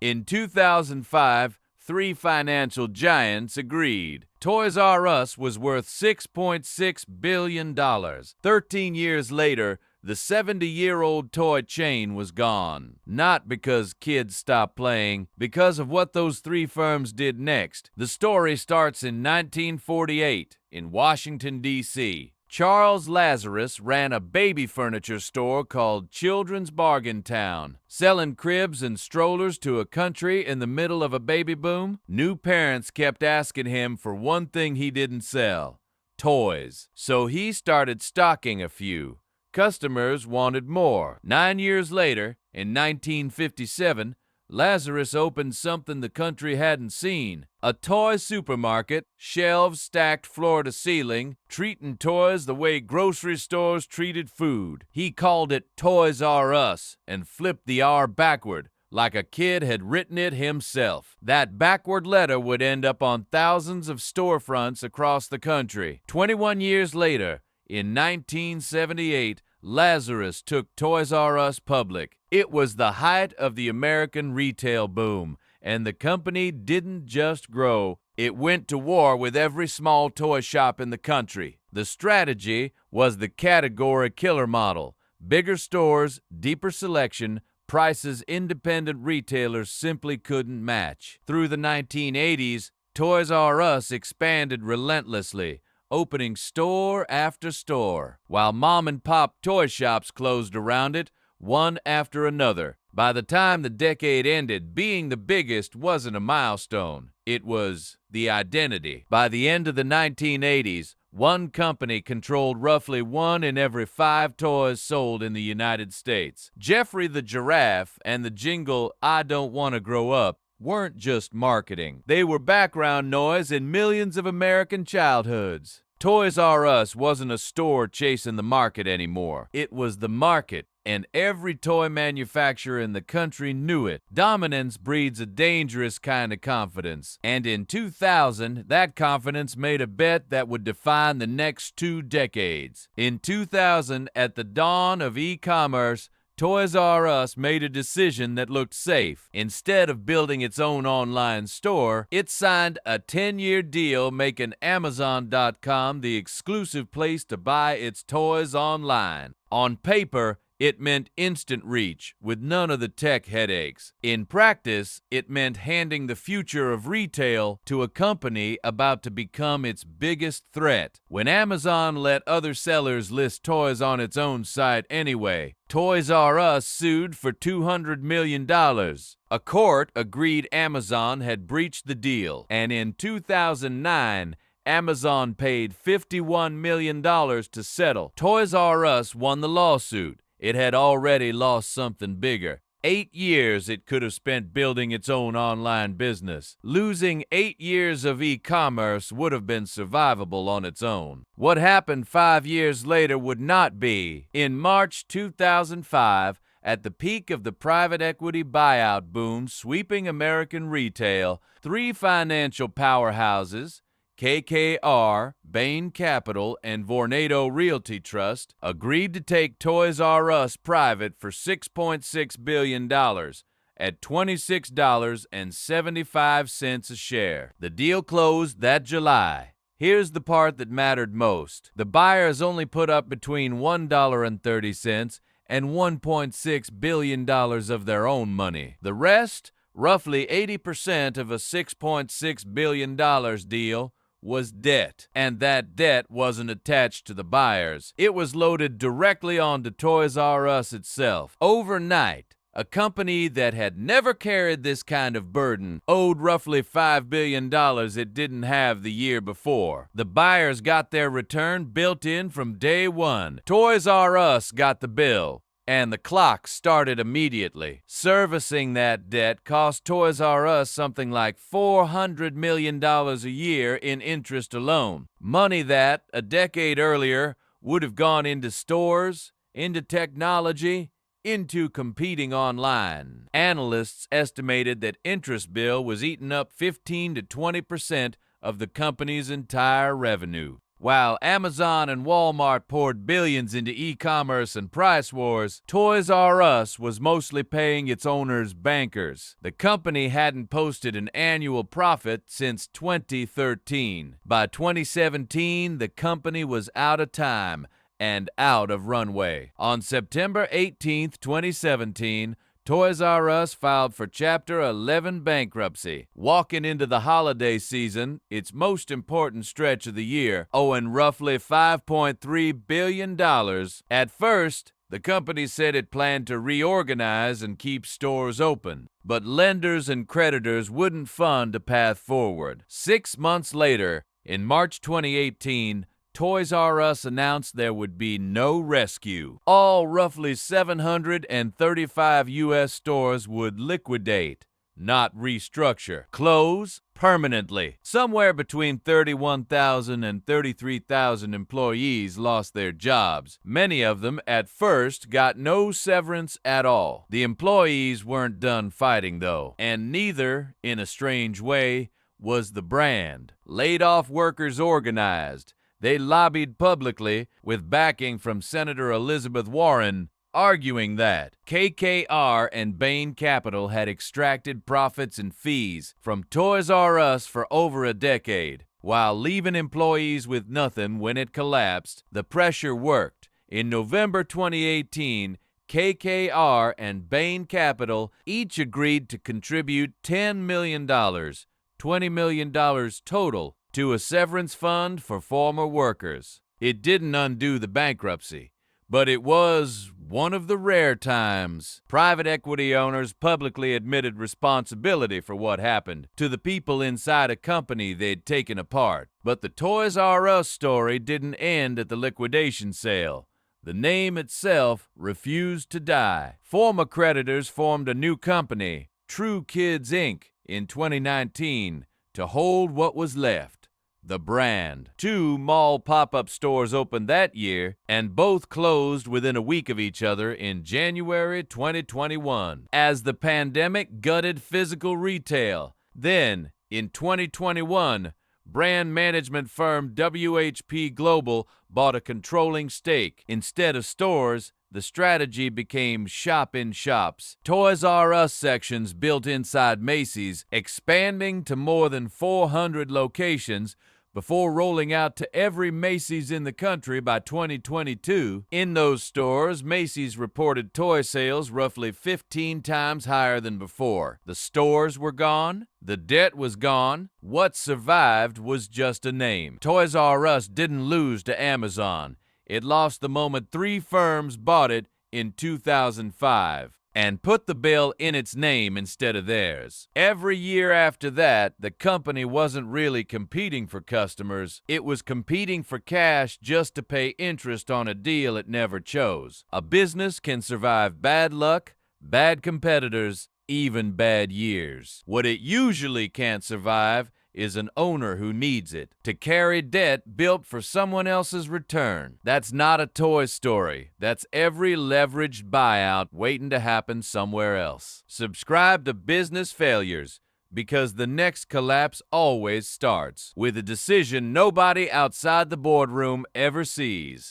In 2005, three financial giants agreed. Toys R Us was worth $6.6 billion. 13 years later, the 70-year-old toy chain was gone. Not because kids stopped playing, because of what those three firms did next. The story starts in 1948 in Washington, D.C. Charles Lazarus ran a baby furniture store called Children's Bargain Town. Selling cribs and strollers to a country in the middle of a baby boom, new parents kept asking him for one thing he didn't sell: toys. So he started stocking a few. Customers wanted more. 9 years later, in 1957, Lazarus opened something the country hadn't seen: a toy supermarket, shelves stacked floor to ceiling, treating toys the way grocery stores treated food. He called it Toys R Us and flipped the R backward, like a kid had written it himself. That backward letter would end up on thousands of storefronts across the country. 21 years later, in 1978, Lazarus took Toys R Us public. It was the height of the American retail boom, and the company didn't just grow, it went to war with every small toy shop in the country. The strategy was the category killer model: bigger stores, deeper selection, prices independent retailers simply couldn't match. Through the 1980s, Toys R Us expanded relentlessly, opening store after store, while mom-and-pop toy shops closed around it, one after another. By the time the decade ended, being the biggest wasn't a milestone. It was the identity. By the end of the 1980s, one company controlled roughly 1 in every 5 toys sold in the United States. Geoffrey the Giraffe and the jingle "I Don't Want to Grow Up" weren't just marketing. They were background noise in millions of American childhoods. Toys R Us wasn't a store chasing the market anymore. It was the market, and every toy manufacturer in the country knew it. Dominance breeds a dangerous kind of confidence, and in 2000, that confidence made a bet that would define the next 2 decades. In 2000, at the dawn of e-commerce, Toys R Us made a decision that looked safe. Instead of building its own online store, it signed a 10-year deal making Amazon.com the exclusive place to buy its toys online. On paper, it meant instant reach, with none of the tech headaches. In practice, it meant handing the future of retail to a company about to become its biggest threat. When Amazon let other sellers list toys on its own site anyway, Toys R Us sued for $200 million. A court agreed Amazon had breached the deal, and in 2009, Amazon paid $51 million to settle. Toys R Us won the lawsuit. It had already lost something bigger. 8 years it could have spent building its own online business. Losing 8 years of e-commerce would have been survivable on its own. What happened 5 years later would not be. In March 2005, at the peak of the private equity buyout boom sweeping American retail, 3 financial powerhouses, KKR, Bain Capital, and Vornado Realty Trust, agreed to take Toys R Us private for $6.6 billion at $26.75 a share. The deal closed that July. Here's the part that mattered most. The buyers only put up between $1.30 and $1.6 billion of their own money. The rest, roughly 80% of a $6.6 billion deal, was debt, and that debt wasn't attached to the buyers. It was loaded directly onto Toys R Us itself. Overnight, a company that had never carried this kind of burden owed roughly $5 billion it didn't have the year before. The buyers got their return built in from day one. Toys R Us got the bill, and the clock started immediately. Servicing that debt cost Toys R Us something like $400 million a year in interest alone. Money that, a decade earlier, would have gone into stores, into technology, into competing online. Analysts estimated that interest bill was eating up 15 to 20% of the company's entire revenue. While Amazon and Walmart poured billions into e-commerce and price wars, Toys R Us was mostly paying its owners' bankers. The company hadn't posted an annual profit since 2013. By 2017, the company was out of time and out of runway. On September 18, 2017, Toys R Us filed for Chapter 11 bankruptcy, walking into the holiday season, its most important stretch of the year, owing roughly $5.3 billion. At first, the company said it planned to reorganize and keep stores open, but lenders and creditors wouldn't fund a path forward. 6 months later, in March 2018, Toys R Us announced there would be no rescue. All roughly 735 U.S. stores would liquidate, not restructure, close permanently. Somewhere between 31,000 and 33,000 employees lost their jobs. Many of them at first got no severance at all. The employees weren't done fighting though, and neither, in a strange way, was the brand. Laid-off workers organized. They lobbied publicly with backing from Senator Elizabeth Warren, arguing that KKR and Bain Capital had extracted profits and fees from Toys R Us for over a decade. While leaving employees with nothing when it collapsed, the pressure worked. In November 2018, KKR and Bain Capital each agreed to contribute $10 million, $20 million total, to a severance fund for former workers. It didn't undo the bankruptcy, but it was one of the rare times private equity owners publicly admitted responsibility for what happened to the people inside a company they'd taken apart. But the Toys R Us story didn't end at the liquidation sale. The name itself refused to die. Former creditors formed a new company, True Kids Inc., in 2019 to hold what was left. The brand. 2 mall pop-up stores opened that year, and both closed within a week of each other in January 2021, as the pandemic gutted physical retail. Then, in 2021, brand management firm WHP Global bought a controlling stake. Instead of stores, the strategy became shop-in-shops. Toys R Us sections built inside Macy's, expanding to more than 400 locations before rolling out to every Macy's in the country by 2022. In those stores, Macy's reported toy sales roughly 15 times higher than before. The stores were gone. The debt was gone. What survived was just a name. Toys R Us didn't lose to Amazon. It lost the moment 3 firms bought it in 2005 and put the bill in its name instead of theirs. Every year after that, the company wasn't really competing for customers. It was competing for cash just to pay interest on a deal it never chose. A business can survive bad luck, bad competitors, even bad years. What it usually can't survive is an owner who needs it to carry debt built for someone else's return. That's not a Toy Story. That's every leveraged buyout waiting to happen somewhere else. Subscribe to Business Failures, because the next collapse always starts with a decision nobody outside the boardroom ever sees.